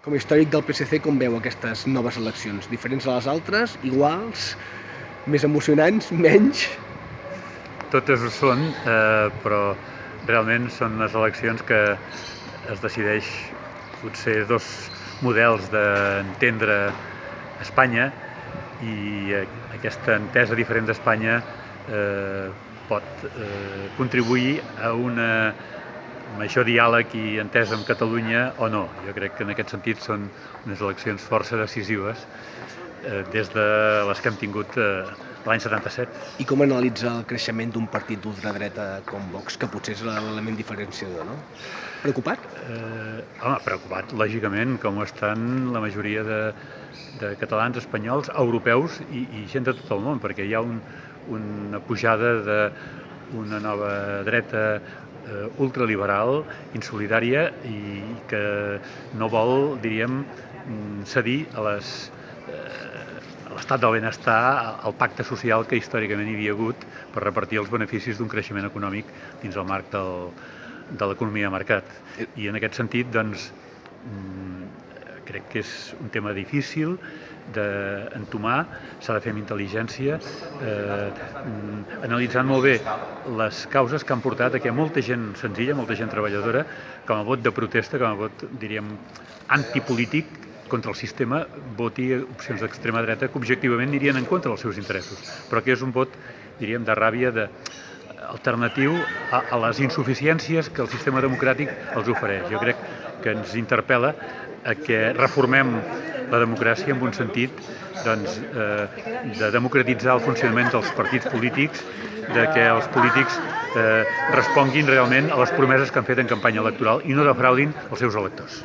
Com a històric del PSC, com veu aquestes noves eleccions? Diferents a les altres? Iguals? Més emocionants? Menys? Totes ho són, però realment són unes eleccions que es decideix potser dos models d'entendre Espanya, i aquesta entesa diferent d'Espanya pot contribuir a un major diàleg i entesa amb Catalunya o no. Jo crec que en aquest sentit són unes eleccions força decisives des de les que hem tingut l'any 77. I com analitza el creixement d'un partit d'ultradreta com Vox, que potser és l'element diferenciador, no? Preocupat? Home, preocupat, lògicament, com ho estan la majoria de catalans, espanyols, europeus i gent de tot el món, perquè hi ha una pujada d'una nova dreta ultraliberal, insolidària i que no vol, diríem, cedir a l'estat del benestar, al pacte social que històricament hi havia hagut per repartir els beneficis d'un creixement econòmic dins el marc de l'economia de mercat. I en aquest sentit, doncs, crec que és un tema difícil d'entomar, s'ha de fer amb intel·ligència, analitzant molt bé les causes que han portat a que molta gent senzilla, molta gent treballadora, com a vot de protesta, com a vot, diríem, antipolític contra el sistema, voti opcions d'extrema dreta que objectivament anirien en contra dels seus interessos, però que és un vot, diríem, de ràbia, alternatiu a les insuficiències que el sistema democràtic els ofereix. Jo crec que ens interpel·la a que reformem la democràcia en un sentit de democratitzar el funcionament dels partits polítics, de que els polítics responguin realment a les promeses que han fet en campanya electoral i no defraudin els seus electors.